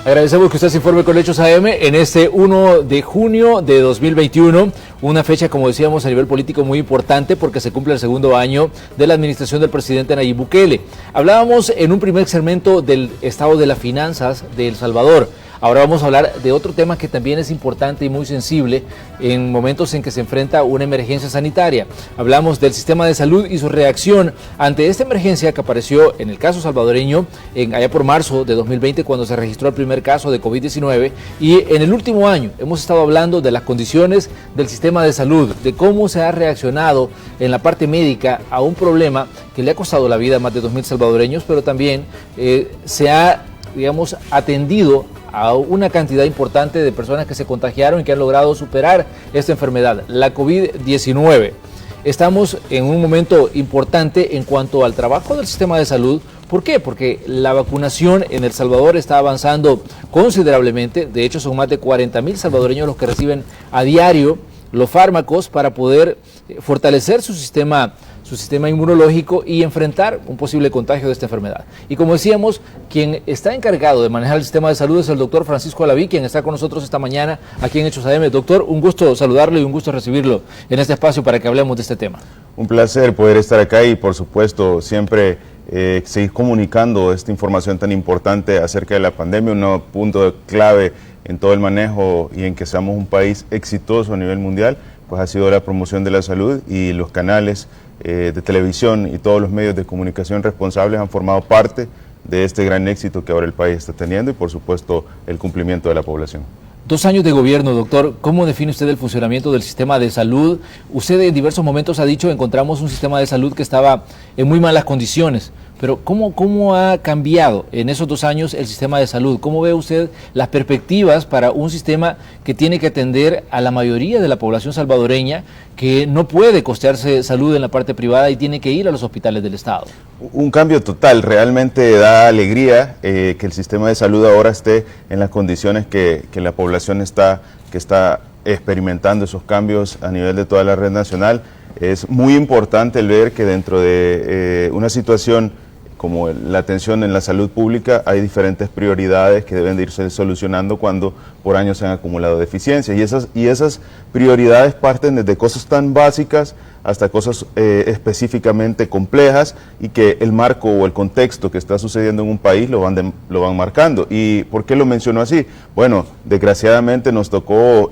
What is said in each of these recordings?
Agradecemos que usted se informe con Hechos AM en este 1 de junio de 2021, una fecha, como decíamos, a nivel político muy importante porque se cumple el segundo año de la administración del presidente Nayib Bukele. Hablábamos en un primer segmento del estado de las finanzas de El Salvador. Ahora vamos a hablar de otro tema que también es importante y muy sensible en momentos en que se enfrenta una emergencia sanitaria. Hablamos del sistema de salud y su reacción ante esta emergencia que apareció en el caso salvadoreño allá por marzo de 2020, cuando se registró el primer caso de COVID-19, y en el último año hemos estado hablando de las condiciones del sistema de salud, de cómo se ha reaccionado en la parte médica a un problema que le ha costado la vida a más de 2.000 salvadoreños, pero también se ha, digamos, atendido a una cantidad importante de personas que se contagiaron y que han logrado superar esta enfermedad, la COVID-19. Estamos en un momento importante en cuanto al trabajo del sistema de salud. ¿Por qué? Porque la vacunación en El Salvador está avanzando considerablemente. De hecho, son más de 40.000 salvadoreños los que reciben a diario los fármacos para poder fortalecer su sistema inmunológico y enfrentar un posible contagio de esta enfermedad. Y como decíamos, quien está encargado de manejar el sistema de salud es el doctor Francisco Alaví, quien está con nosotros esta mañana aquí en Hechos AM. Doctor, un gusto saludarlo y un gusto recibirlo en este espacio para que hablemos de este tema. Un placer poder estar acá y, por supuesto, siempre seguir comunicando esta información tan importante acerca de la pandemia, un punto clave en todo el manejo y en que seamos un país exitoso a nivel mundial, pues ha sido la promoción de la salud, y los canales de televisión y todos los medios de comunicación responsables han formado parte de este gran éxito que ahora el país está teniendo y, por supuesto, el cumplimiento de la población. 2 años de gobierno, doctor. ¿Cómo define usted el funcionamiento del sistema de salud? Usted en diversos momentos ha dicho, encontramos un sistema de salud que estaba en muy malas condiciones, pero ¿cómo ha cambiado en esos 2 años el sistema de salud? ¿Cómo ve usted las perspectivas para un sistema que tiene que atender a la mayoría de la población salvadoreña, que no puede costearse salud en la parte privada y tiene que ir a los hospitales del Estado? Un cambio total. Realmente da alegría que el sistema de salud ahora esté en las condiciones que la población está experimentando esos cambios a nivel de toda la red nacional. Es muy importante el ver que dentro de una situación como la atención en la salud pública hay diferentes prioridades que deben de irse solucionando cuando por años se han acumulado deficiencias, y esas prioridades parten desde cosas tan básicas hasta cosas específicamente complejas, y que el marco o el contexto que está sucediendo en un país lo van marcando. ¿Y por qué lo menciono así? Bueno, desgraciadamente nos tocó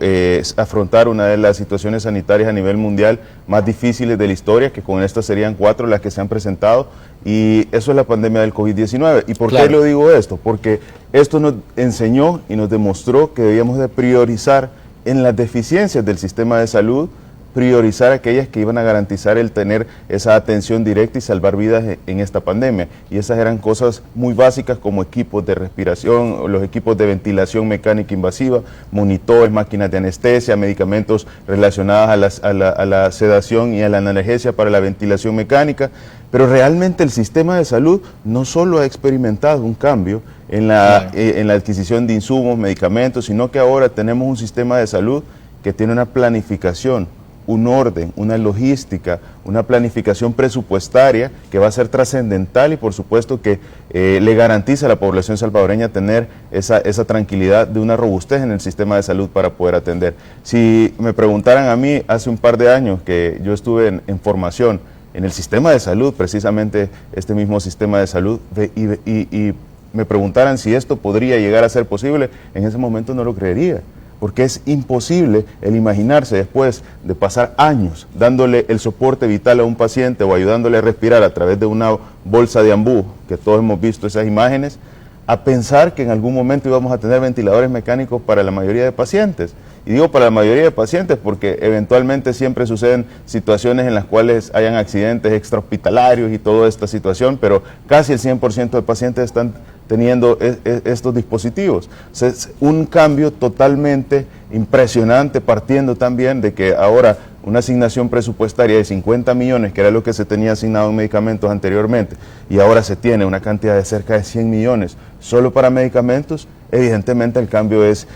afrontar una de las situaciones sanitarias a nivel mundial más difíciles de la historia, que con estas serían 4 las que se han presentado, y eso es la pandemia del COVID-19. ¿Y por qué lo digo esto? Porque esto nos enseñó y nos demostró que debíamos de priorizar en las deficiencias del sistema de salud, priorizar aquellas que iban a garantizar el tener esa atención directa y salvar vidas en esta pandemia. Y esas eran cosas muy básicas como equipos de respiración, los equipos de ventilación mecánica invasiva, monitores, máquinas de anestesia, medicamentos relacionados a la sedación y a la analgesia para la ventilación mecánica. Pero realmente el sistema de salud no solo ha experimentado un cambio en la adquisición de insumos, medicamentos, sino que ahora tenemos un sistema de salud que tiene una planificación, un orden, una logística, una planificación presupuestaria que va a ser trascendental, y por supuesto que le garantiza a la población salvadoreña tener esa tranquilidad de una robustez en el sistema de salud para poder atender. Si me preguntaran a mí hace un par de años que yo estuve en formación en el sistema de salud, precisamente este mismo sistema de salud, y me preguntaran si esto podría llegar a ser posible, en ese momento no lo creería. Porque es imposible el imaginarse, después de pasar años dándole el soporte vital a un paciente o ayudándole a respirar a través de una bolsa de ambú, que todos hemos visto esas imágenes, a pensar que en algún momento íbamos a tener ventiladores mecánicos para la mayoría de pacientes. Y digo para la mayoría de pacientes porque eventualmente siempre suceden situaciones en las cuales hayan accidentes extrahospitalarios y toda esta situación, pero casi el 100% de pacientes están teniendo estos dispositivos. O sea, es un cambio totalmente impresionante, partiendo también de que ahora una asignación presupuestaria de 50 millones, que era lo que se tenía asignado en medicamentos anteriormente, y ahora se tiene una cantidad de cerca de 100 millones solo para medicamentos, evidentemente el cambio es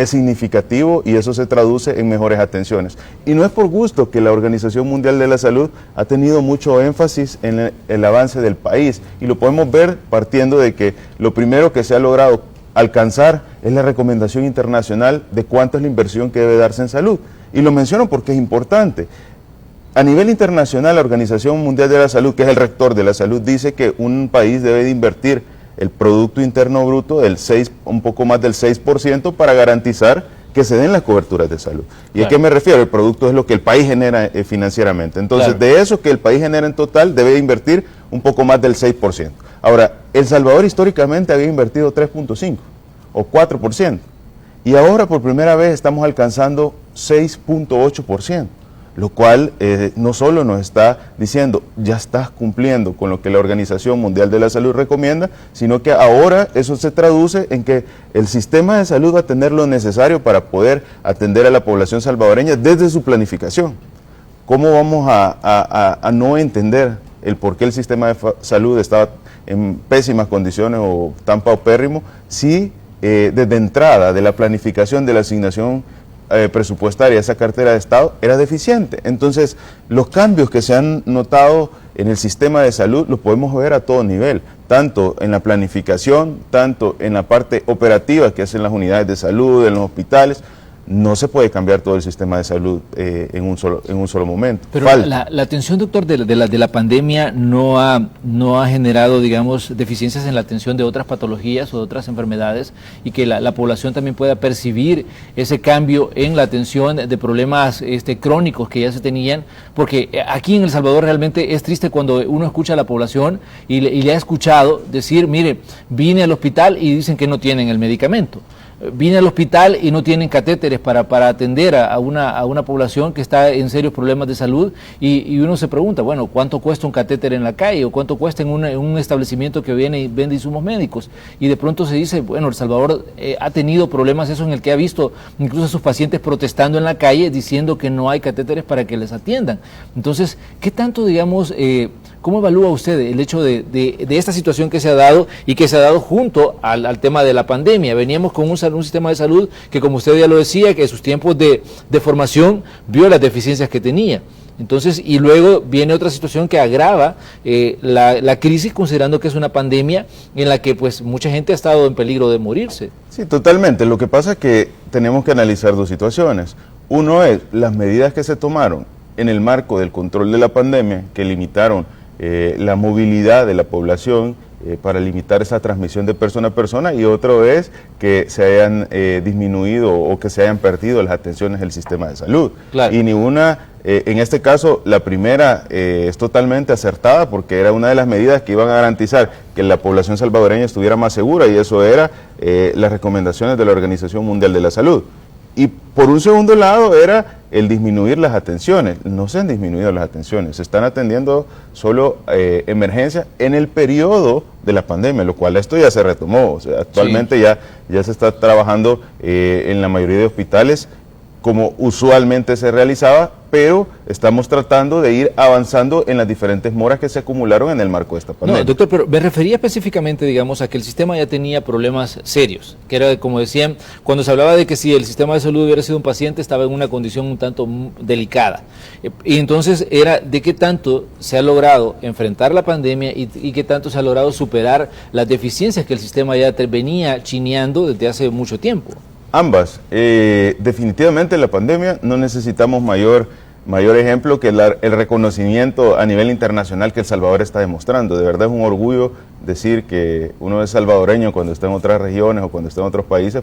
significativo y eso se traduce en mejores atenciones. Y no es por gusto que la Organización Mundial de la Salud ha tenido mucho énfasis en el avance del país, y lo podemos ver partiendo de que lo primero que se ha logrado alcanzar es la recomendación internacional de cuánto es la inversión que debe darse en salud. Y lo menciono porque es importante. A nivel internacional, la Organización Mundial de la Salud, que es el rector de la salud, dice que un país debe de invertir el Producto Interno Bruto un poco más del 6% para garantizar que se den las coberturas de salud. ¿Y claro, a qué me refiero? El producto es lo que el país genera financieramente. Entonces, claro, de eso que el país genera en total, debe invertir un poco más del 6%. Ahora, El Salvador históricamente había invertido 3.5% o 4%. Y ahora por primera vez estamos alcanzando 6.8%. Lo cual no solo nos está diciendo, ya estás cumpliendo con lo que la Organización Mundial de la Salud recomienda, sino que ahora eso se traduce en que el sistema de salud va a tener lo necesario para poder atender a la población salvadoreña desde su planificación. ¿Cómo vamos a no entender el por qué el sistema de salud está en pésimas condiciones o tan paupérrimo si desde entrada de la planificación de la asignación presupuestaria, esa cartera de Estado, era deficiente? Entonces, los cambios que se han notado en el sistema de salud los podemos ver a todo nivel, tanto en la planificación, tanto en la parte operativa que hacen las unidades de salud, en los hospitales. No se puede cambiar todo el sistema de salud en un solo momento. Pero la atención, doctor, de la pandemia no ha generado, digamos, deficiencias en la atención de otras patologías o de otras enfermedades, y que la población también pueda percibir ese cambio en la atención de problemas crónicos que ya se tenían, porque aquí en El Salvador realmente es triste cuando uno escucha a la población y le ha escuchado decir, mire, vine al hospital y dicen que no tienen el medicamento. Vine al hospital y no tienen catéteres para atender a una población que está en serios problemas de salud, y uno se pregunta, bueno, ¿cuánto cuesta un catéter en la calle o cuánto cuesta en un establecimiento que viene y vende insumos médicos? Y de pronto se dice, bueno, El Salvador ha tenido problemas, eso en el que ha visto incluso a sus pacientes protestando en la calle diciendo que no hay catéteres para que les atiendan. Entonces, ¿qué tanto, digamos, cómo evalúa usted el hecho de esta situación que se ha dado y que se ha dado junto al tema de la pandemia? Veníamos con un sistema de salud que, como usted ya lo decía, que en sus tiempos de formación vio las deficiencias que tenía. Entonces, y luego viene otra situación que agrava la crisis, considerando que es una pandemia en la que pues mucha gente ha estado en peligro de morirse. Sí, totalmente. Lo que pasa es que tenemos que analizar dos situaciones. Uno es las medidas que se tomaron en el marco del control de la pandemia, que limitaron la movilidad de la población para limitar esa transmisión de persona a persona, y otro es que se hayan disminuido o que se hayan perdido las atenciones del sistema de salud. Claro. Y ninguna, en este caso, la primera es totalmente acertada, porque era una de las medidas que iban a garantizar que la población salvadoreña estuviera más segura, y eso era las recomendaciones de la Organización Mundial de la Salud. Y por un segundo lado era el disminuir las atenciones. No se han disminuido las atenciones, se están atendiendo solo emergencias en el periodo de la pandemia, lo cual esto ya se retomó. O sea, actualmente sí, ya se está trabajando en la mayoría de hospitales como usualmente se realizaba, pero estamos tratando de ir avanzando en las diferentes moras que se acumularon en el marco de esta pandemia. No, doctor, pero me refería específicamente, digamos, a que el sistema ya tenía problemas serios, que era, como decían, cuando se hablaba de que si el sistema de salud hubiera sido un paciente, estaba en una condición un tanto delicada. Y entonces era de qué tanto se ha logrado enfrentar la pandemia y qué tanto se ha logrado superar las deficiencias que el sistema ya venía chineando desde hace mucho tiempo. Ambas. Definitivamente la pandemia no necesitamos mayor ejemplo que el reconocimiento a nivel internacional que El Salvador está demostrando. De verdad es un orgullo decir que uno es salvadoreño cuando está en otras regiones o cuando está en otros países,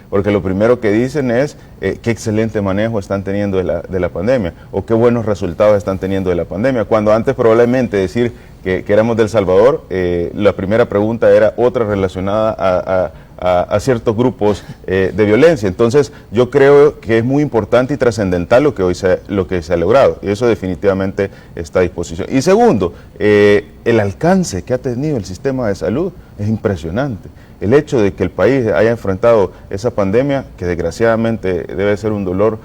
porque lo primero que dicen es qué excelente manejo están teniendo de la pandemia, o qué buenos resultados están teniendo de la pandemia, cuando antes probablemente decir que éramos de El Salvador, la primera pregunta era otra relacionada a ciertos grupos de violencia. Entonces yo creo que es muy importante y trascendental lo que se ha logrado, y eso definitivamente está a disposición. Y segundo, el alcance que ha tenido el sistema de salud es impresionante. El hecho de que el país haya enfrentado esa pandemia, que desgraciadamente debe ser un dolor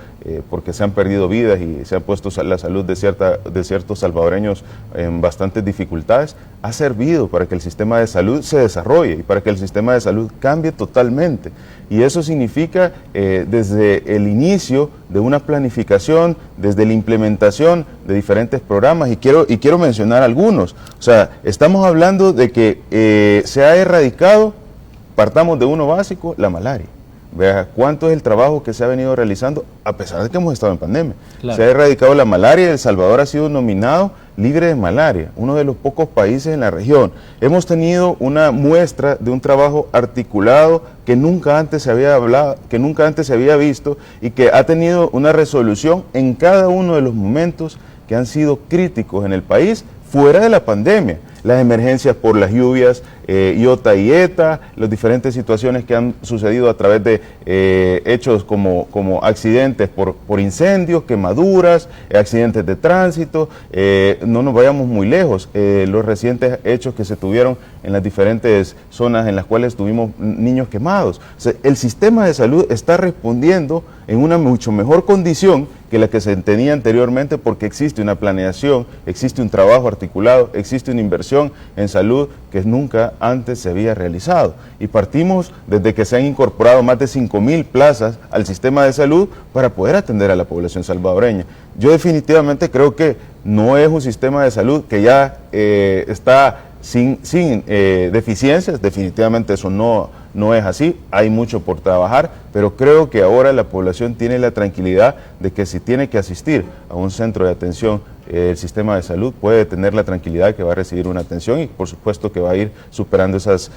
porque se han perdido vidas y se ha puesto la salud de ciertos salvadoreños en bastantes dificultades, ha servido para que el sistema de salud se desarrolle y para que el sistema de salud cambie totalmente. Y eso significa desde el inicio de una planificación, desde la implementación de diferentes programas, y quiero mencionar algunos. O sea, estamos hablando de que se ha erradicado, partamos de uno básico, la malaria. Vea cuánto es el trabajo que se ha venido realizando a pesar de que hemos estado en pandemia. Claro. Se ha erradicado la malaria y El Salvador ha sido nominado libre de malaria, uno de los pocos países en la región. Hemos tenido una muestra de un trabajo articulado que nunca antes se había hablado, que nunca antes se había visto, y que ha tenido una resolución en cada uno de los momentos que han sido críticos en el país fuera de la pandemia. Las emergencias por las lluvias, Iota y ETA, las diferentes situaciones que han sucedido a través de hechos como accidentes por incendios, quemaduras, accidentes de tránsito. No nos vayamos muy lejos, los recientes hechos que se tuvieron en las diferentes zonas en las cuales tuvimos niños quemados. O sea, el sistema de salud está respondiendo en una mucho mejor condición que la que se tenía anteriormente, porque existe una planeación, existe un trabajo articulado, existe una inversión en salud que nunca antes se había realizado. Y partimos desde que se han incorporado más de 5.000 plazas al sistema de salud para poder atender a la población salvadoreña. Yo definitivamente creo que no es un sistema de salud que ya está sin deficiencias, definitivamente eso no es así, hay mucho por trabajar, pero creo que ahora la población tiene la tranquilidad de que si tiene que asistir a un centro de atención, el sistema de salud puede tener la tranquilidad de que va a recibir una atención y por supuesto que va a ir superando esas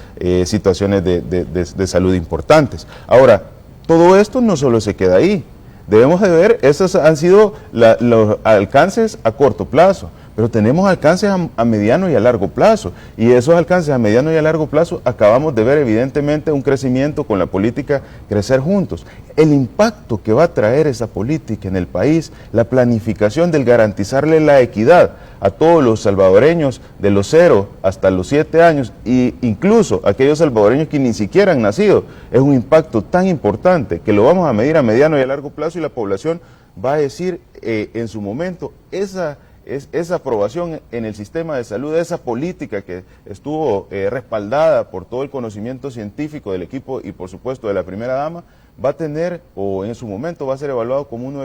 situaciones de salud importantes. Ahora, todo esto no solo se queda ahí, debemos de ver, esos han sido los alcances a corto plazo, pero tenemos alcances a mediano y a largo plazo, y esos alcances a mediano y a largo plazo acabamos de ver evidentemente un crecimiento con la política Crecer Juntos. El impacto que va a traer esa política en el país, la planificación del garantizarle la equidad a todos los salvadoreños de los 0 hasta los 7 años, e incluso aquellos salvadoreños que ni siquiera han nacido, es un impacto tan importante que lo vamos a medir a mediano y a largo plazo, y la población va a decir en su momento esa aprobación en el sistema de salud, esa política que estuvo respaldada por todo el conocimiento científico del equipo y por supuesto de la primera dama, va a tener, o en su momento va a ser evaluado como uno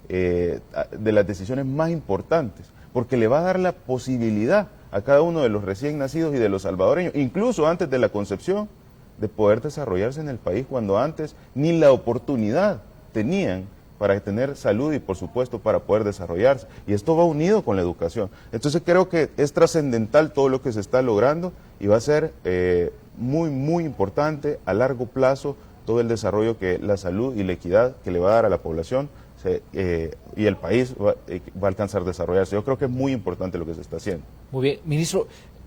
de las decisiones más importantes, porque le va a dar la posibilidad a cada uno de los recién nacidos y de los salvadoreños, incluso antes de la concepción, de poder desarrollarse en el país cuando antes ni la oportunidad tenían para tener salud y por supuesto para poder desarrollarse. Y esto va unido con la educación. Entonces creo que es trascendental todo lo que se está logrando y va a ser muy importante a largo plazo todo el desarrollo que la salud y la equidad que le va a dar a la población y el país va a alcanzar a desarrollarse. Yo creo que es muy importante lo que se está haciendo. Muy bien, ministro.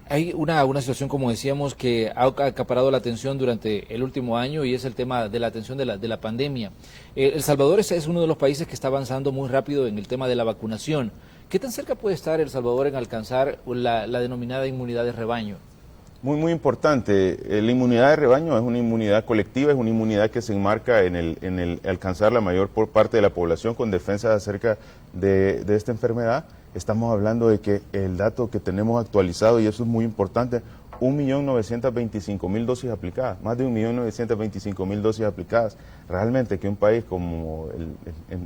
Hay una situación, como decíamos, que ha acaparado la atención durante el último año y es el tema de la atención de la pandemia. El Salvador es uno de los países que está avanzando muy rápido en el tema de la vacunación. ¿Qué tan cerca puede estar El Salvador en alcanzar la denominada inmunidad de rebaño? Muy importante. La inmunidad de rebaño es una inmunidad colectiva, es una inmunidad que se enmarca en el alcanzar la mayor parte de la población con defensa acerca de esta enfermedad. Estamos hablando de que el dato que tenemos actualizado, y eso es muy importante, 1.925.000 dosis aplicadas, más de 1.925.000 dosis aplicadas. Realmente que un país como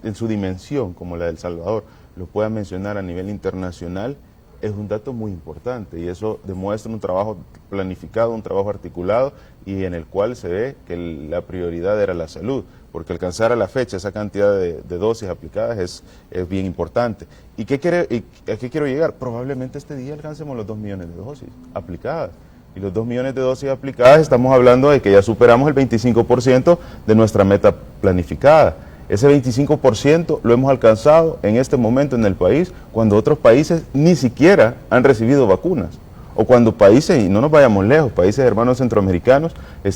en su dimensión, como la de El Salvador, lo pueda mencionar a nivel internacional, es un dato muy importante, y eso demuestra un trabajo planificado, un trabajo articulado, y en el cual se ve que la prioridad era la salud, porque alcanzar a la fecha esa cantidad de dosis aplicadas es bien importante. ¿Y a qué quiero llegar? Probablemente este día alcancemos los 2 millones de dosis aplicadas. Y los 2 millones de dosis aplicadas, estamos hablando de que ya superamos el 25% de nuestra meta planificada. Ese 25% lo hemos alcanzado en este momento en el país, cuando otros países ni siquiera han recibido vacunas. O cuando países, y no nos vayamos lejos, países hermanos centroamericanos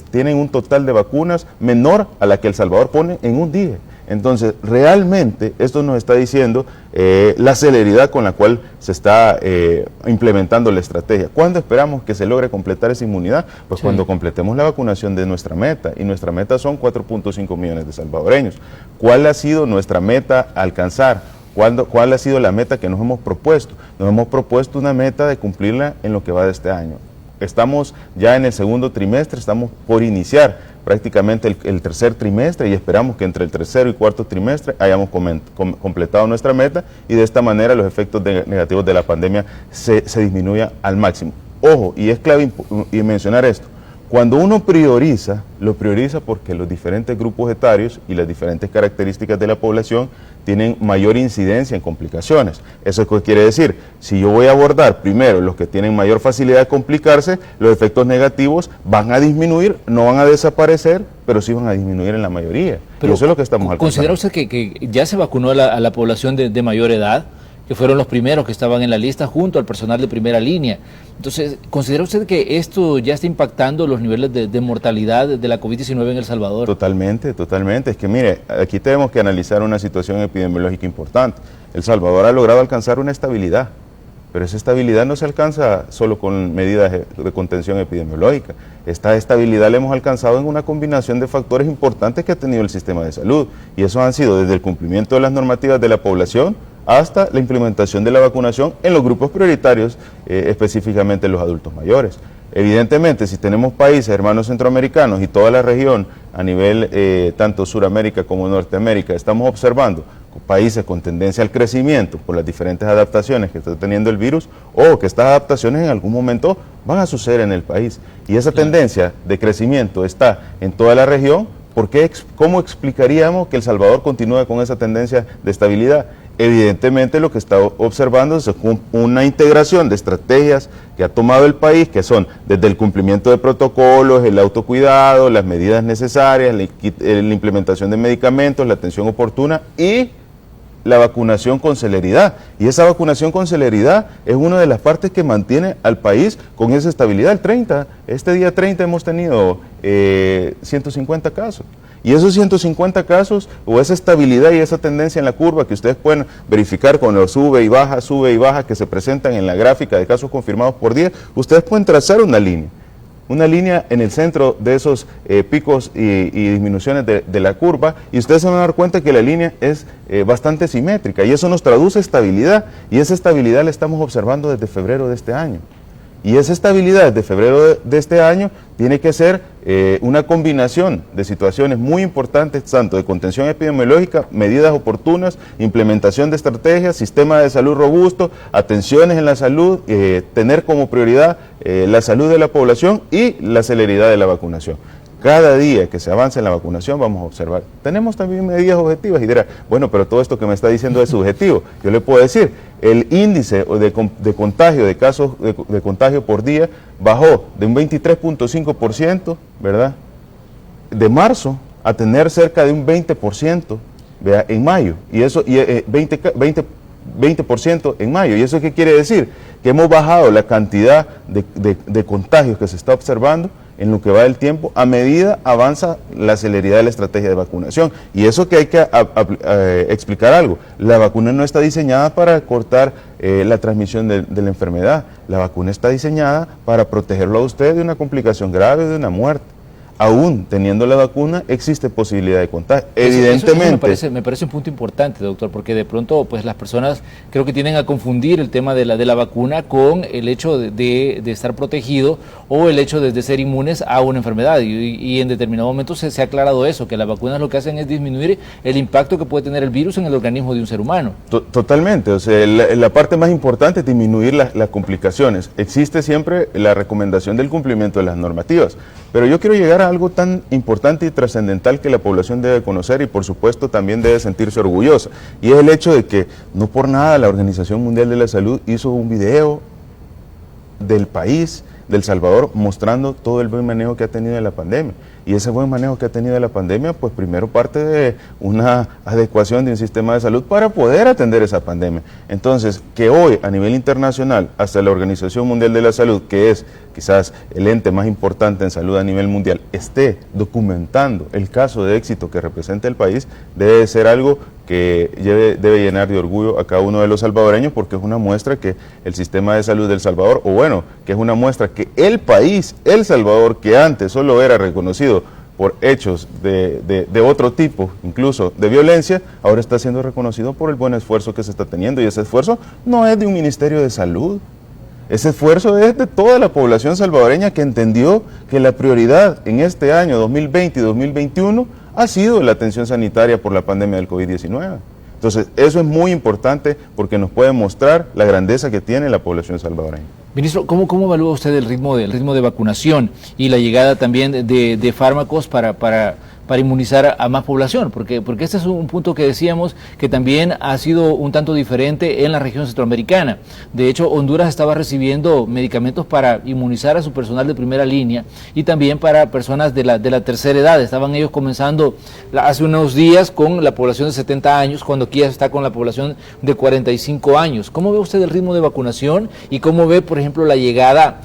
tienen un total de vacunas menor a la que El Salvador pone en un día. Entonces, realmente esto nos está diciendo la celeridad con la cual se está implementando la estrategia. ¿Cuándo esperamos que se logre completar esa inmunidad? Pues sí, cuando completemos la vacunación de nuestra meta, y nuestra meta son 4.5 millones de salvadoreños. ¿Cuál ha sido nuestra meta a alcanzar? ¿Cuál ha sido la meta que nos hemos propuesto? Nos hemos propuesto una meta de cumplirla en lo que va de este año. Estamos ya en el segundo trimestre, estamos por iniciar prácticamente el tercer trimestre y esperamos que entre el tercero y cuarto trimestre hayamos completado nuestra meta y de esta manera los efectos negativos de la pandemia se disminuyan al máximo. Ojo, y es clave mencionar esto, cuando uno prioriza, lo prioriza porque los diferentes grupos etarios y las diferentes características de la población tienen mayor incidencia en complicaciones. ¿Eso qué quiere decir? Si yo voy a abordar primero los que tienen mayor facilidad de complicarse, los efectos negativos van a disminuir, no van a desaparecer, pero sí van a disminuir en la mayoría. Pero y eso es lo que estamos alcanzando. ¿Considera usted que ya se vacunó a la población de mayor edad? Que fueron los primeros que estaban en la lista junto al personal de primera línea. Entonces, ¿considera usted que esto ya está impactando los niveles de mortalidad de la COVID-19 en El Salvador? Totalmente, totalmente. Es que mire, aquí tenemos que analizar una situación epidemiológica importante. El Salvador ha logrado alcanzar una estabilidad, pero esa estabilidad no se alcanza solo con medidas de contención epidemiológica. Esta estabilidad la hemos alcanzado en una combinación de factores importantes que ha tenido el sistema de salud, y esos han sido desde el cumplimiento de las normativas de la población hasta la implementación de la vacunación en los grupos prioritarios, específicamente los adultos mayores. Evidentemente, si tenemos países hermanos centroamericanos y toda la región a nivel tanto Suramérica como Norteamérica, estamos observando países con tendencia al crecimiento por las diferentes adaptaciones que está teniendo el virus, o que estas adaptaciones en algún momento van a suceder en el país. Y esa tendencia de crecimiento está en toda la región. ¿Cómo explicaríamos que El Salvador continúe con esa tendencia de estabilidad? Evidentemente lo que está observando es una integración de estrategias que ha tomado el país, que son desde el cumplimiento de protocolos, el autocuidado, las medidas necesarias, la implementación de medicamentos, la atención oportuna y la vacunación con celeridad. Y esa vacunación con celeridad es una de las partes que mantiene al país con esa estabilidad. Este día 30 hemos tenido 150 casos. Y esos 150 casos, o esa estabilidad y esa tendencia en la curva que ustedes pueden verificar con los sube y baja que se presentan en la gráfica de casos confirmados por día, ustedes pueden trazar una línea en el centro de esos picos y disminuciones de la curva, y ustedes se van a dar cuenta que la línea es bastante simétrica, y eso nos traduce estabilidad, y esa estabilidad la estamos observando desde febrero de este año. Y esa estabilidad desde febrero de este año tiene que ser una combinación de situaciones muy importantes, tanto de contención epidemiológica, medidas oportunas, implementación de estrategias, sistema de salud robusto, atenciones en la salud, tener como prioridad la salud de la población y la celeridad de la vacunación. Cada día que se avance en la vacunación vamos a observar. Tenemos también medidas objetivas y dirá, bueno, pero todo esto que me está diciendo es subjetivo. Yo le puedo decir, el índice de contagio, de casos de contagio por día, bajó de un 23.5%, ¿verdad?, de marzo, a tener cerca de un 20%, ¿verdad?, en mayo. Y eso, 20% en mayo. ¿Y eso qué quiere decir? Que hemos bajado la cantidad de contagios que se está observando en lo que va del tiempo, a medida avanza la celeridad de la estrategia de vacunación. Y eso que hay que explicar algo, la vacuna no está diseñada para cortar la transmisión de la enfermedad, la vacuna está diseñada para protegerlo a usted de una complicación grave, de una muerte. Aún teniendo la vacuna, existe posibilidad de contagio. Evidentemente. Eso me parece un punto importante, doctor, porque de pronto pues las personas creo que tienden a confundir el tema de la vacuna con el hecho de estar protegido o el hecho de ser inmunes a una enfermedad. Y en determinado momento se ha aclarado eso, que las vacunas lo que hacen es disminuir el impacto que puede tener el virus en el organismo de un ser humano. Totalmente. O sea, la parte más importante es disminuir las complicaciones. Existe siempre la recomendación del cumplimiento de las normativas. Pero yo quiero llegar a algo tan importante y trascendental que la población debe conocer y por supuesto también debe sentirse orgullosa. Y es el hecho de que no por nada la Organización Mundial de la Salud hizo un video del país del Salvador, mostrando todo el buen manejo que ha tenido de la pandemia. Y ese buen manejo que ha tenido de la pandemia, pues primero parte de una adecuación de un sistema de salud para poder atender esa pandemia. Entonces, que hoy a nivel internacional, hasta la Organización Mundial de la Salud, que es quizás el ente más importante en salud a nivel mundial, esté documentando el caso de éxito que representa el país, debe ser algo que debe llenar de orgullo a cada uno de los salvadoreños, porque es una muestra que el sistema de salud del Salvador, o bueno, que es una muestra que el país, El Salvador, que antes solo era reconocido por hechos de otro tipo, incluso de violencia, ahora está siendo reconocido por el buen esfuerzo que se está teniendo, y ese esfuerzo no es de un Ministerio de Salud. Ese esfuerzo es de toda la población salvadoreña que entendió que la prioridad en este año 2020 y 2021 ha sido la atención sanitaria por la pandemia del COVID-19. Entonces, eso es muy importante porque nos puede mostrar la grandeza que tiene la población salvadoreña. Ministro, ¿cómo evalúa usted el ritmo de vacunación y la llegada también de fármacos para inmunizar a más población? Porque este es un punto que decíamos que también ha sido un tanto diferente en la región centroamericana. De hecho, Honduras estaba recibiendo medicamentos para inmunizar a su personal de primera línea y también para personas de la tercera edad. Estaban ellos comenzando hace unos días con la población de 70 años, cuando aquí está con la población de 45 años. ¿Cómo ve usted el ritmo de vacunación y cómo ve, por ejemplo, la llegada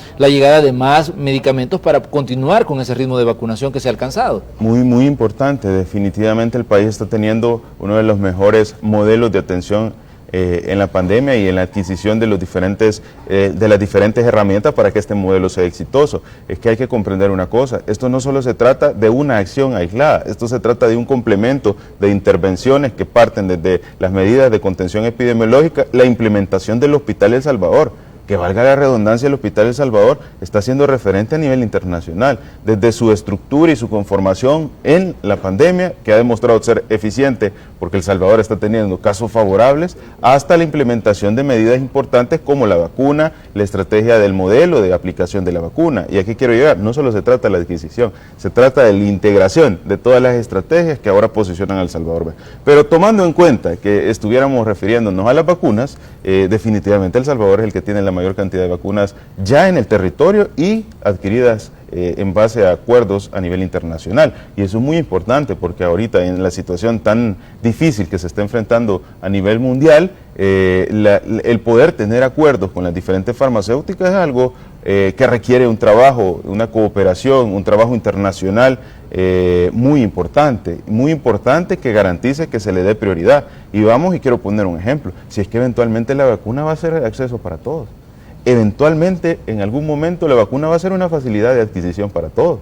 de más medicamentos para continuar con ese ritmo de vacunación que se ha alcanzado? Muy importante, definitivamente el país está teniendo uno de los mejores modelos de atención en la pandemia y en la adquisición de las diferentes herramientas para que este modelo sea exitoso. Es que hay que comprender una cosa, esto no solo se trata de una acción aislada, esto se trata de un complemento de intervenciones que parten desde las medidas de contención epidemiológica, la implementación del Hospital El Salvador. Que valga la redundancia, el Hospital El Salvador está siendo referente a nivel internacional, desde su estructura y su conformación en la pandemia, que ha demostrado ser eficiente porque El Salvador está teniendo casos favorables, hasta la implementación de medidas importantes como la vacuna, la estrategia del modelo de aplicación de la vacuna. Y aquí quiero llegar, no solo se trata de la adquisición, se trata de la integración de todas las estrategias que ahora posicionan a El Salvador. Pero tomando en cuenta que estuviéramos refiriéndonos a las vacunas, definitivamente El Salvador es el que tiene la mayor cantidad de vacunas ya en el territorio y adquiridas en base a acuerdos a nivel internacional. Y eso es muy importante porque ahorita en la situación tan difícil que se está enfrentando a nivel mundial, el poder tener acuerdos con las diferentes farmacéuticas es algo que requiere un trabajo, una cooperación, un trabajo internacional muy importante que garantice que se le dé prioridad. Y quiero poner un ejemplo, si es que eventualmente la vacuna va a ser de acceso para todos. Eventualmente, en algún momento, la vacuna va a ser una facilidad de adquisición para todos.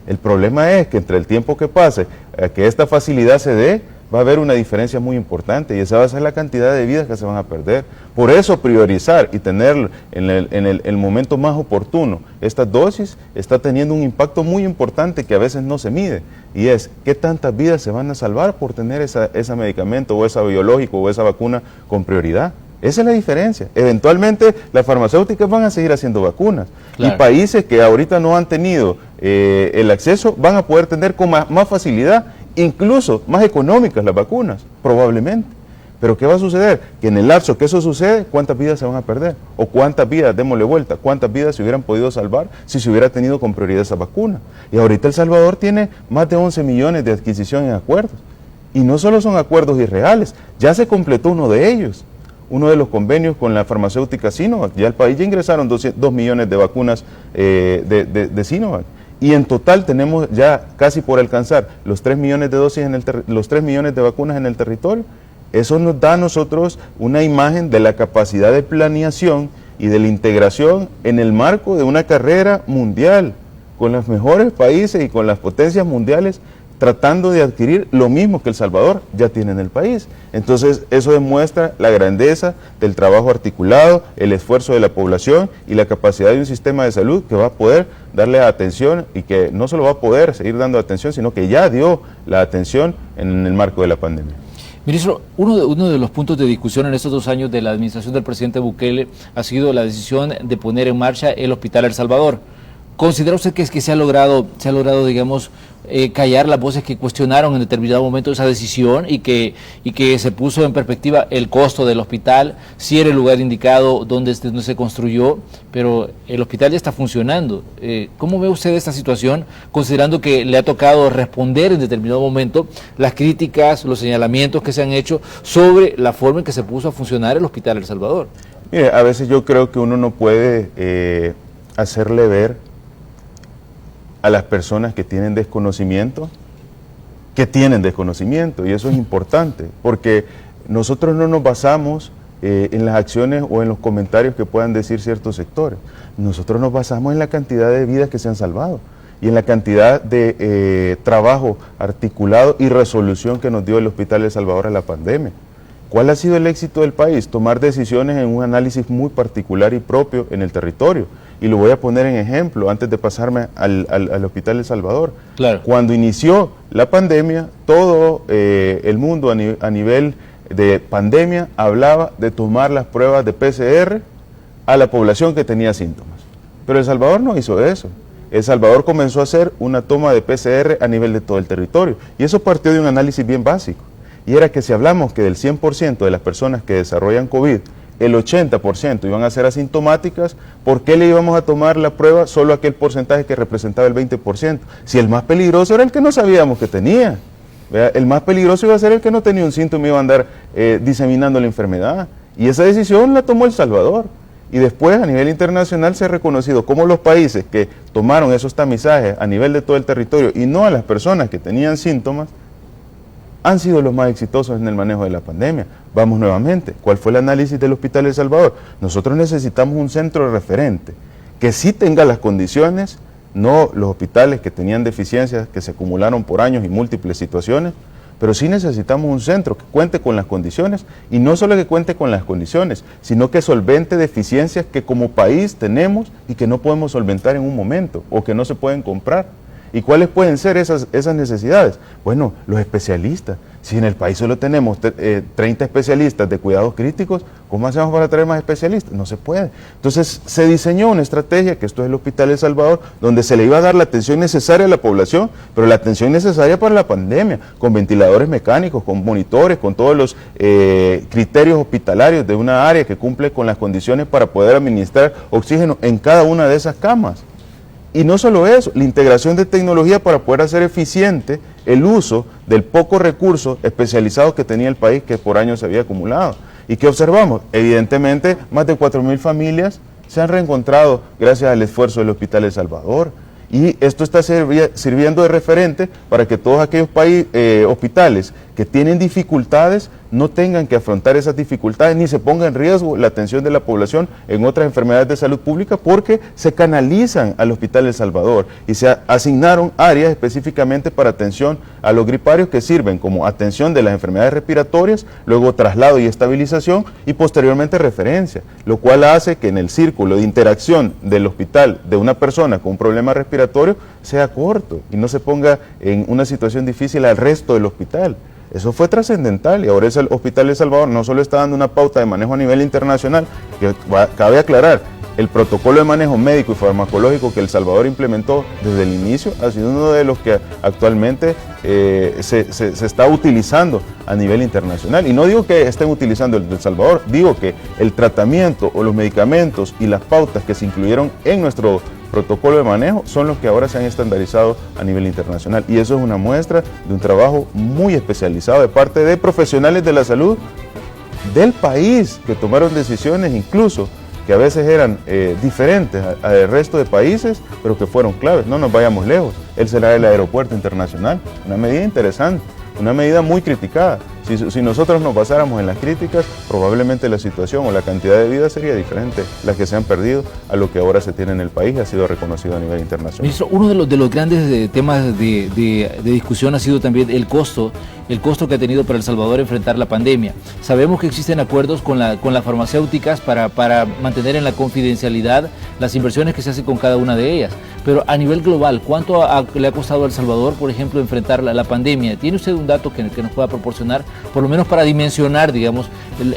El problema es que entre el tiempo que pase a que esta facilidad se dé, va a haber una diferencia muy importante y esa va a ser la cantidad de vidas que se van a perder. Por eso priorizar y tener en el momento más oportuno estas dosis está teniendo un impacto muy importante que a veces no se mide, y es qué tantas vidas se van a salvar por tener ese medicamento o ese biológico o esa vacuna con prioridad. Esa es la diferencia. Eventualmente las farmacéuticas van a seguir haciendo vacunas, claro, y países que ahorita no han tenido el acceso van a poder tener con más facilidad, incluso más económicas las vacunas, probablemente. Pero ¿qué va a suceder? Que en el lapso que eso sucede, ¿cuántas vidas se van a perder? O cuántas vidas, démosle vuelta, cuántas vidas se hubieran podido salvar si se hubiera tenido con prioridad esa vacuna. Y ahorita El Salvador tiene más de 11 millones de adquisición en acuerdos. Y no solo son acuerdos irreales, ya se completó uno de ellos. Uno de los convenios con la farmacéutica Sinovac. Ya al país ya ingresaron 2 millones de vacunas de Sinovac. Y en total tenemos ya casi por alcanzar los 3 millones de dosis los 3 millones de vacunas en el territorio. Eso nos da a nosotros una imagen de la capacidad de planeación y de la integración en el marco de una carrera mundial, con los mejores países y con las potencias mundiales, tratando de adquirir lo mismo que El Salvador ya tiene en el país. Entonces eso demuestra la grandeza del trabajo articulado, el esfuerzo de la población y la capacidad de un sistema de salud que va a poder darle atención, y que no solo va a poder seguir dando atención, sino que ya dio la atención en el marco de la pandemia. Ministro, uno de los puntos de discusión en estos 2 años de la administración del presidente Bukele ha sido la decisión de poner en marcha el Hospital El Salvador. ¿Considera usted que se ha logrado, digamos, callar las voces que cuestionaron en determinado momento esa decisión y que se puso en perspectiva el costo del hospital, si era el lugar indicado donde se construyó, pero el hospital ya está funcionando. ¿Cómo ve usted esta situación, considerando que le ha tocado responder en determinado momento las críticas, los señalamientos que se han hecho sobre la forma en que se puso a funcionar el Hospital El Salvador? Mire, a veces yo creo que uno no puede hacerle ver a las personas que tienen desconocimiento, y eso es importante, porque nosotros no nos basamos en las acciones o en los comentarios que puedan decir ciertos sectores. Nosotros nos basamos en la cantidad de vidas que se han salvado y en la cantidad de trabajo articulado y resolución que nos dio el Hospital El Salvador a la pandemia. ¿Cuál ha sido el éxito del país? Tomar decisiones en un análisis muy particular y propio en el territorio. Y lo voy a poner en ejemplo antes de pasarme al Hospital El Salvador. Claro. Cuando inició la pandemia, todo el mundo a nivel de pandemia hablaba de tomar las pruebas de PCR a la población que tenía síntomas. Pero El Salvador no hizo eso. El Salvador comenzó a hacer una toma de PCR a nivel de todo el territorio. Y eso partió de un análisis bien básico. Y era que si hablamos que del 100% de las personas que desarrollan COVID, el 80% iban a ser asintomáticas, ¿por qué le íbamos a tomar la prueba solo a aquel porcentaje que representaba el 20%? Si el más peligroso era el que no sabíamos que tenía. ¿Vea? El más peligroso iba a ser el que no tenía un síntoma y iba a andar diseminando la enfermedad. Y esa decisión la tomó El Salvador. Y después a nivel internacional se ha reconocido cómo los países que tomaron esos tamizajes a nivel de todo el territorio y no a las personas que tenían síntomas, han sido los más exitosos en el manejo de la pandemia. Vamos nuevamente, ¿cuál fue el análisis del Hospital El Salvador? Nosotros necesitamos un centro referente que sí tenga las condiciones, no los hospitales que tenían deficiencias que se acumularon por años y múltiples situaciones, pero sí necesitamos un centro que cuente con las condiciones, y no solo que cuente con las condiciones, sino que solvente deficiencias que como país tenemos y que no podemos solventar en un momento o que no se pueden comprar. ¿Y cuáles pueden ser esas necesidades? Bueno, los especialistas. Si en el país solo tenemos 30 especialistas de cuidados críticos, ¿cómo hacemos para traer más especialistas? No se puede. Entonces se diseñó una estrategia, que esto es el Hospital El Salvador, donde se le iba a dar la atención necesaria a la población, pero la atención necesaria para la pandemia, con ventiladores mecánicos, con monitores, con todos los criterios hospitalarios de una área que cumple con las condiciones para poder administrar oxígeno en cada una de esas camas. Y no solo eso, la integración de tecnología para poder hacer eficiente el uso del poco recurso especializado que tenía el país, que por años se había acumulado. ¿Y qué observamos? Evidentemente, más de 4.000 familias se han reencontrado gracias al esfuerzo del Hospital El Salvador. Y esto está sirviendo de referente para que todos aquellos hospitales que tienen dificultades no tengan que afrontar esas dificultades ni se ponga en riesgo la atención de la población en otras enfermedades de salud pública, porque se canalizan al Hospital El Salvador y se asignaron áreas específicamente para atención a los griparios que sirven como atención de las enfermedades respiratorias, luego traslado y estabilización y posteriormente referencia, lo cual hace que en el círculo de interacción del hospital de una persona con un problema respiratorio sea corto y no se ponga en una situación difícil al resto del hospital. Eso fue trascendental y ahora el Hospital El Salvador no solo está dando una pauta de manejo a nivel internacional, que cabe aclarar, el protocolo de manejo médico y farmacológico que El Salvador implementó desde el inicio ha sido uno de los que actualmente se está utilizando a nivel internacional. Y no digo que estén utilizando el de El Salvador, digo que el tratamiento o los medicamentos y las pautas que se incluyeron en nuestro protocolo de manejo son los que ahora se han estandarizado a nivel internacional, y eso es una muestra de un trabajo muy especializado de parte de profesionales de la salud del país que tomaron decisiones incluso que a veces eran diferentes al resto de países, pero que fueron claves. No nos vayamos lejos, él será el aeropuerto internacional, una medida interesante, una medida muy criticada. Si nosotros nos basáramos en las críticas, probablemente la situación o la cantidad de vidas sería diferente, las que se han perdido a lo que ahora se tiene en el país, ha sido reconocido a nivel internacional. Ministro, uno de los grandes temas de discusión ha sido también el costo que ha tenido para El Salvador enfrentar la pandemia. Sabemos que existen acuerdos con las farmacéuticas para mantener en la confidencialidad las inversiones que se hacen con cada una de ellas, pero a nivel global, ¿cuánto le ha costado a El Salvador, por ejemplo, enfrentar la pandemia? ¿Tiene usted un dato que nos pueda proporcionar, por lo menos para dimensionar, digamos,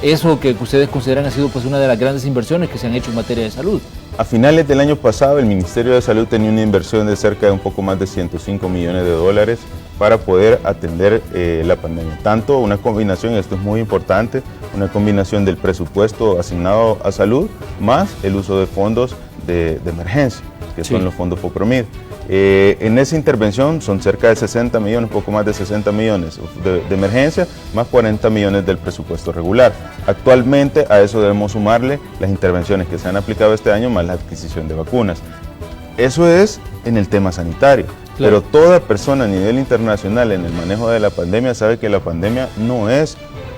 eso que ustedes consideran ha sido pues una de las grandes inversiones que se han hecho en materia de salud? A finales del año pasado, el Ministerio de Salud tenía una inversión de cerca de un poco más de 105 millones de dólares para poder atender la pandemia. Tanto una combinación, esto es muy importante, una combinación del presupuesto asignado a salud más el uso de fondos de emergencia, que son los fondos FOPROMID. En esa intervención son cerca de 60 millones, poco más de 60 millones de emergencia, más 40 millones del presupuesto regular. Actualmente a eso debemos sumarle las intervenciones que se han aplicado este año, más la adquisición de vacunas. Eso es en el tema sanitario, pero toda persona a nivel internacional en el manejo de la pandemia sabe que la pandemia no es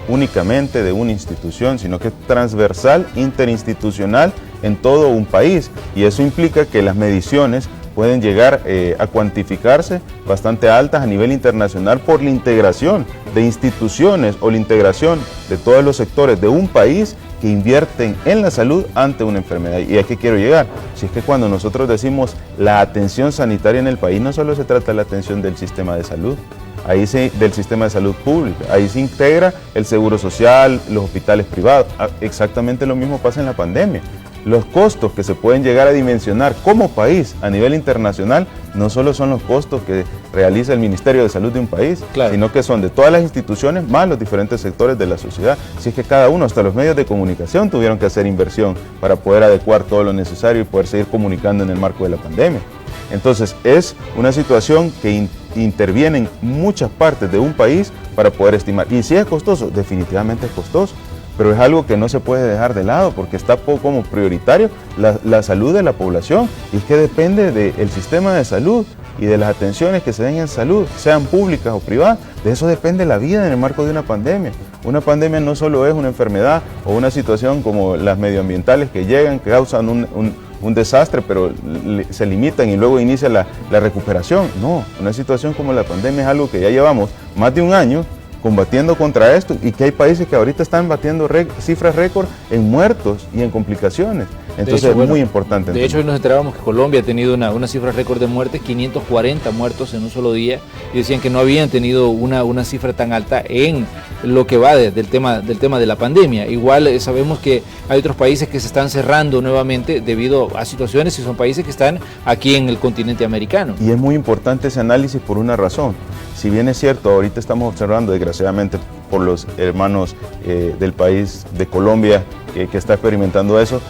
únicamente de una institución, sino que es transversal, interinstitucional en todo un país, y eso implica que las mediciones pueden llegar a cuantificarse bastante altas a nivel internacional por la integración de instituciones o la integración de todos los sectores de un país que invierten en la salud ante una enfermedad. ¿Y a qué quiero llegar? Si es que cuando nosotros decimos la atención sanitaria en el país, no solo se trata de la atención del sistema de salud, del sistema de salud pública, ahí se integra el seguro social, los hospitales privados. Exactamente lo mismo pasa en la pandemia. Los costos que se pueden llegar a dimensionar como país a nivel internacional no solo son los costos que realiza el Ministerio de Salud de un país, sino que son de todas las instituciones más los diferentes sectores de la sociedad. Si es que cada uno, hasta los medios de comunicación, tuvieron que hacer inversión para poder adecuar todo lo necesario y poder seguir comunicando en el marco de la pandemia. Entonces es una situación que interviene en muchas partes de un país para poder estimar. Y si es costoso, definitivamente es costoso, pero es algo que no se puede dejar de lado porque está como prioritario la salud de la población, y es que depende del sistema de salud y de las atenciones que se den en salud, sean públicas o privadas. De eso depende la vida en el marco de una pandemia. Una pandemia no solo es una enfermedad o una situación como las medioambientales que llegan, que causan un desastre, pero se limitan y luego inicia la recuperación. No, una situación como la pandemia es algo que ya llevamos más de un año combatiendo contra esto, y que hay países que ahorita están batiendo cifras récord en muertos y en complicaciones. Entonces es muy importante. De hecho, hoy nos enterábamos que Colombia ha tenido una cifra récord de muertes, 540 muertos en un solo día, y decían que no habían tenido una cifra tan alta en lo que va del tema de la pandemia. Igual sabemos que hay otros países que se están cerrando nuevamente debido a situaciones, y son países que están aquí en el continente americano. Y es muy importante ese análisis por una razón. Si bien es cierto, ahorita estamos observando, desgraciadamente, por los hermanos del país de Colombia que está experimentando eso,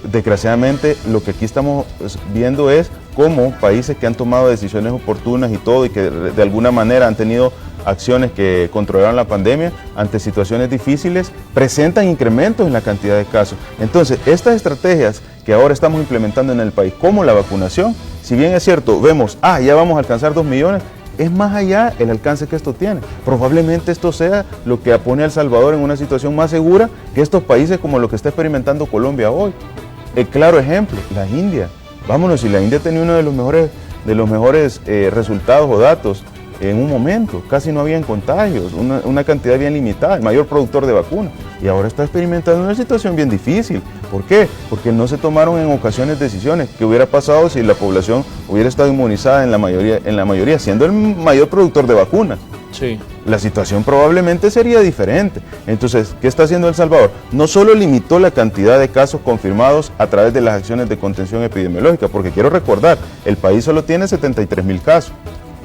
desgraciadamente lo que aquí estamos viendo es cómo países que han tomado decisiones oportunas y todo, y que de alguna manera han tenido acciones que controlaron la pandemia ante situaciones difíciles, presentan incrementos en la cantidad de casos. Entonces, estas estrategias que ahora estamos implementando en el país, como la vacunación, si bien es cierto, vemos, ya vamos a alcanzar 2 millones, es más allá el alcance que esto tiene. Probablemente esto sea lo que pone a El Salvador en una situación más segura que estos países como lo que está experimentando Colombia hoy. El claro ejemplo, la India. Vámonos, si la India tenía uno de los mejores resultados o datos en un momento, casi no habían contagios, una cantidad bien limitada, el mayor productor de vacunas, y ahora está experimentando una situación bien difícil. ¿Por qué? Porque no se tomaron en ocasiones decisiones. ¿Qué hubiera pasado si la población hubiera estado inmunizada en la mayoría, siendo el mayor productor de vacunas? Sí. La situación probablemente sería diferente. Entonces, ¿qué está haciendo El Salvador? No solo limitó la cantidad de casos confirmados a través de las acciones de contención epidemiológica, porque quiero recordar, el país solo tiene 73,000 casos.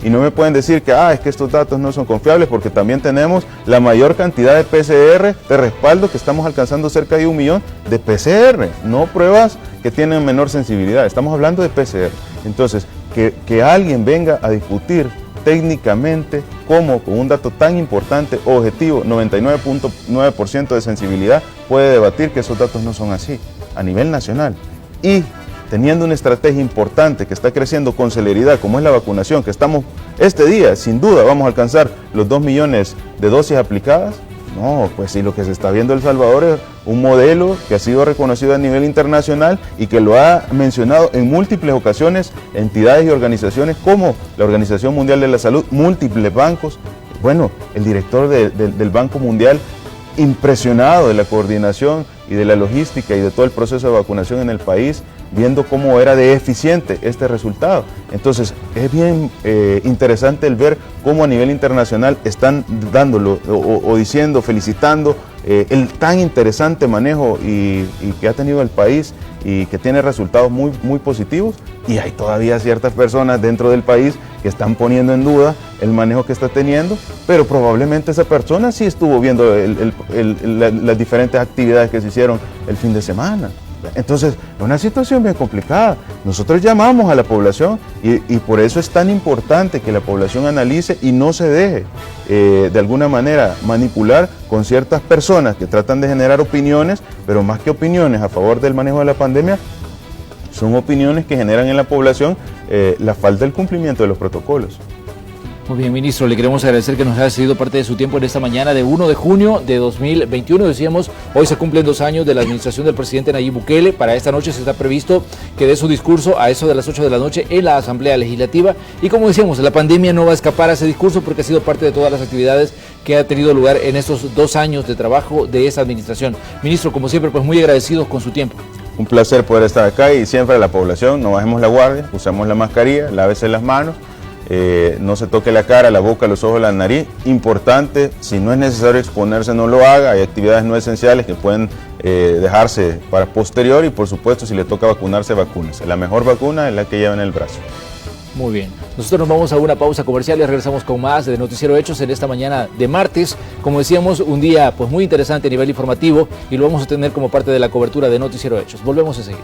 Y no me pueden decir que es que estos datos no son confiables, porque también tenemos la mayor cantidad de PCR de respaldo, que estamos alcanzando cerca de 1 millón de PCR, no pruebas que tienen menor sensibilidad, estamos hablando de PCR. Entonces, que alguien venga a discutir técnicamente cómo con un dato tan importante, objetivo, 99.9% de sensibilidad, puede debatir que esos datos no son así a nivel nacional. Y teniendo una estrategia importante que está creciendo con celeridad, como es la vacunación, que estamos este día, sin duda, vamos a alcanzar los 2 millones de dosis aplicadas. No, pues sí, lo que se está viendo en El Salvador es un modelo que ha sido reconocido a nivel internacional y que lo ha mencionado en múltiples ocasiones entidades y organizaciones como la Organización Mundial de la Salud, múltiples bancos. Bueno, el director del Banco Mundial, impresionado de la coordinación y de la logística y de todo el proceso de vacunación en el país, viendo cómo era de eficiente este resultado. Entonces, es bien interesante el ver cómo a nivel internacional están dándolo o diciendo, felicitando el tan interesante manejo y que ha tenido el país y que tiene resultados muy positivos, y hay todavía ciertas personas dentro del país que están poniendo en duda el manejo que está teniendo, pero probablemente esa persona sí estuvo viendo las diferentes actividades que se hicieron el fin de semana. Entonces, es una situación bien complicada. Nosotros llamamos a la población y por eso es tan importante que la población analice y no se deje de alguna manera manipular con ciertas personas que tratan de generar opiniones, pero más que opiniones a favor del manejo de la pandemia, son opiniones que generan en la población la falta del cumplimiento de los protocolos. Muy bien, ministro, le queremos agradecer que nos haya cedido parte de su tiempo en esta mañana de 1 de junio de 2021. Decíamos, hoy se cumplen 2 años de la administración del presidente Nayib Bukele. Para esta noche se está previsto que dé su discurso a eso de las 8 de la noche en la Asamblea Legislativa. Y como decíamos, la pandemia no va a escapar a ese discurso porque ha sido parte de todas las actividades que ha tenido lugar en estos 2 años de trabajo de esa administración. Ministro, como siempre, pues muy agradecidos con su tiempo. Un placer poder estar acá y siempre a la población, no bajemos la guardia, usamos la mascarilla, lávese las manos. No se toque la cara, la boca, los ojos, la nariz. Importante, si no es necesario exponerse, no lo haga. Hay actividades no esenciales que pueden dejarse para posterior y por supuesto si le toca vacunarse, vacúnese. La mejor vacuna es la que lleva en el brazo. Muy bien. Nosotros nos vamos a una pausa comercial y regresamos con más de Noticiero Hechos en esta mañana de martes. Como decíamos, un día pues muy interesante a nivel informativo y lo vamos a tener como parte de la cobertura de Noticiero Hechos. Volvemos enseguida.